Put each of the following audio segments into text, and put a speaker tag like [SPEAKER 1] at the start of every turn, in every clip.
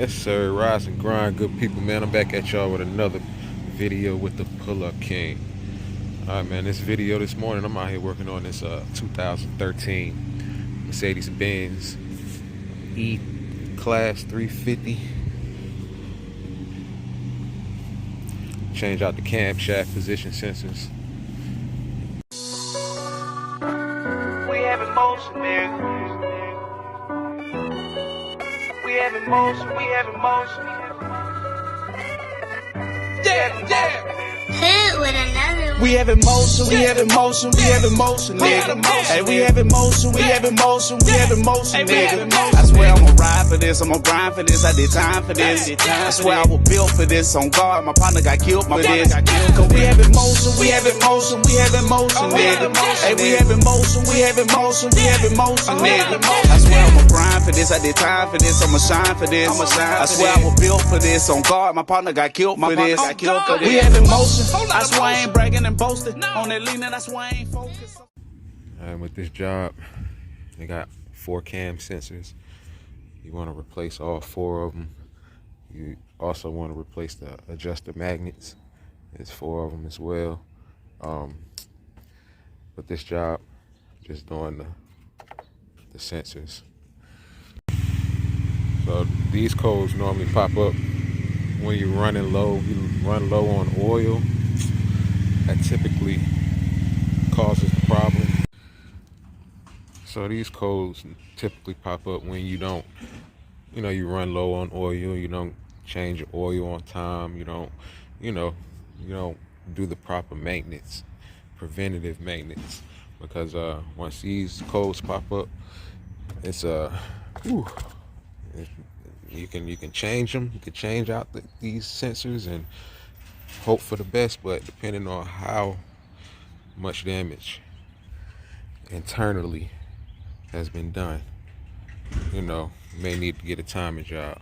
[SPEAKER 1] Yes sir, rise and grind, good people, man. I'm back at y'all with another video with the Pull-Up King. Alright man, this video this morning, I'm out here working on this 2013 Mercedes-Benz E-Class 350. Change out the camshaft position sensors.
[SPEAKER 2] We have emotion, nigga. We have emotion, we have emotion. Yeah.
[SPEAKER 3] Hit with another one.
[SPEAKER 2] We have emotion, we have emotion, we have emotion, nigga. Hey, we have emotion, we have emotion, we have emotion, nigga. I swear I'ma ride for this, I'ma grind for this, I did time for this. I swear I was built for this, on guard, my partner got killed for this. Cause we have emotion, we have emotion, we have emotion, nigga. Hey, we have emotion, we have emotion, we have emotion, nigga. I swear I'ma grind for this, I did time for this, I'ma shine for this. I swear I was built for this, on guard, my partner got killed for this. We have emotion, I swear I ain't bragging and boasting. On that leaning, that's why I ain't focused.
[SPEAKER 1] And with this job, they got 4 cam sensors. You want to replace all 4 of them. You also want to replace the adjuster magnets. There's 4 of them as well. But this job, just doing the sensors. So these codes normally pop up when you're running low. You run low on oil. That typically causes the problem. So these codes typically pop up when you don't, you run low on oil, you don't change your oil on time, you don't do the proper maintenance, preventative maintenance. Because once these codes pop up, it's you can change them, you can change out these sensors and hope for the best, but depending on how much damage internally has been done, you may need to get a timing job.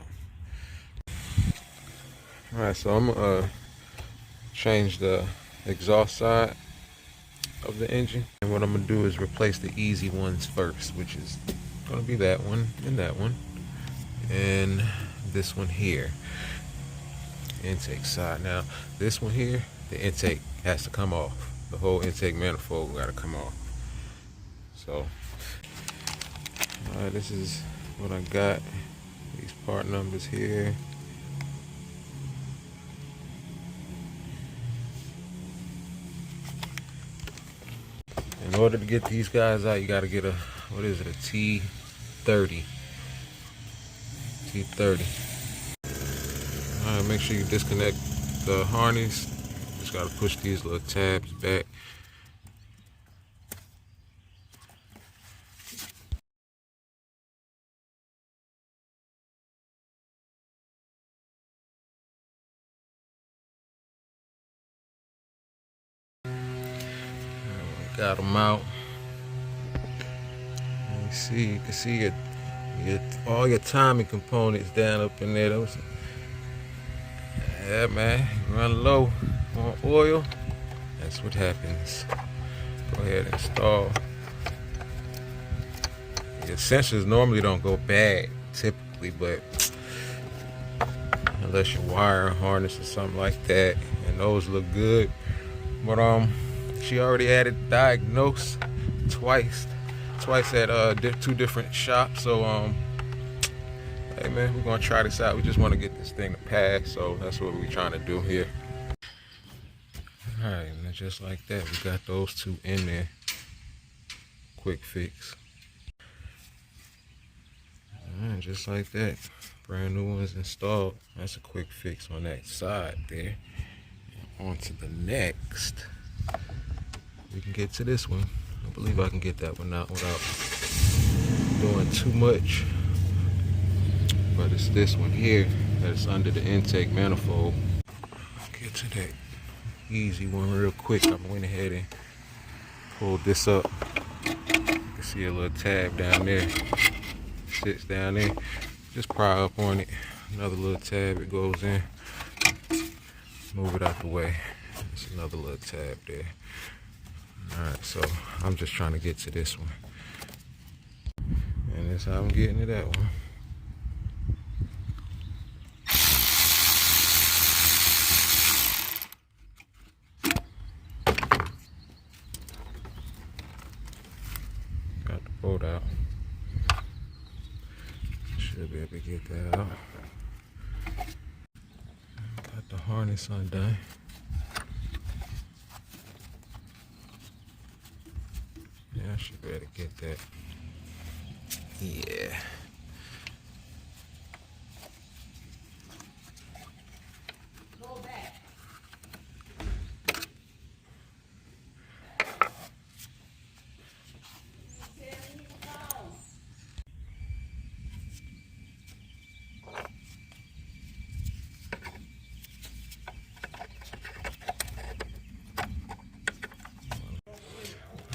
[SPEAKER 1] All right, so I'm gonna change the exhaust side of the engine, and what I'm gonna do is replace the easy ones first, which is gonna be that one and that one and this one here, intake side. Now this one here, the intake has to come off. The whole intake manifold got to come off. So alright, this is what I got. These part numbers here. In order to get these guys out, you got to get a, what is it, a T30. Alright, make sure you disconnect the harness. Just got to push these little tabs back. Got them out. You can see all your timing components down up in there. Yeah, man, run low on oil, that's what happens. Go ahead and install. Your sensors normally don't go bad typically, but unless your wire harness or something like that, and those look good. But she already added diagnose twice at 2 different shops. So hey man, we're gonna try this out. We just want to get this thing to pass, so that's what we're trying to do here. All right, and just like that, we got those 2 in there. Quick fix. And just like that, brand new ones installed. That's a quick fix on that side there. On to the next. We can get to this one. I believe I can get that one out without doing too much. But it's this one here that's under the intake manifold. Get to that easy one real quick. I went ahead and pulled this up. You can see a little tab down there. Sits down there. Just pry up on it. Another little tab, it goes in. Move it out the way. There's another little tab there. Alright, so I'm just trying to get to this one. And that's how I'm getting to that one. Should be able to get that out. Got the harness undone. Yeah, I should be able to get that. Yeah.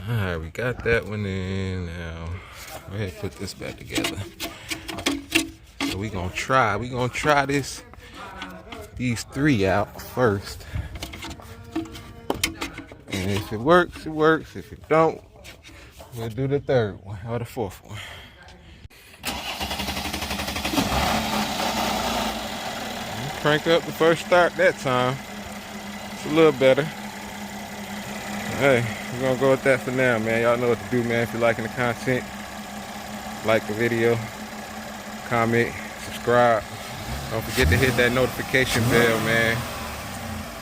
[SPEAKER 1] Alright, we got that one in. Now, go ahead and put this back together. So we gonna try these three out first. And if it works, it works. If it don't, we'll do the third one or the fourth one. Crank up the first start that time. It's a little better. Hey, we're gonna go with that for now, man. Y'all know what to do, man. If you're liking the content, like the video, comment, subscribe. Don't forget to hit that notification bell, man.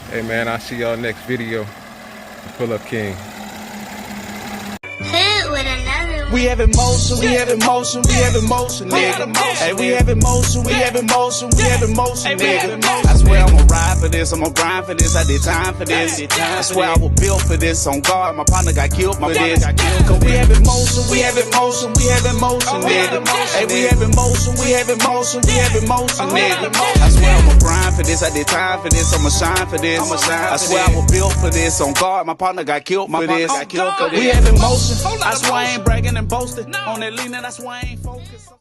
[SPEAKER 1] Hey, man, I'll see y'all next video. Pull Up King.
[SPEAKER 3] Hit with another one.
[SPEAKER 2] We have emotion, we have emotion, we have emotion, nigga. Hey, we have emotion, we have emotion, we have emotion, nigga. I swear I'ma ride for this, I'ma grind for this, I did time for this. I swear I was built for this, on guard, my partner got killed for this. Cause we have emotion, we have emotion, we have emotion, nigga. Hey, we have emotion, we have emotion, we have emotion, nigga. I swear I'ma grind for this, I did time for this, I'ma shine for this. I swear I was built for this, on guard, my partner got killed for this. We have emotion, I swear I ain't bragging and boasting. On that leaning, that's why I ain't focused.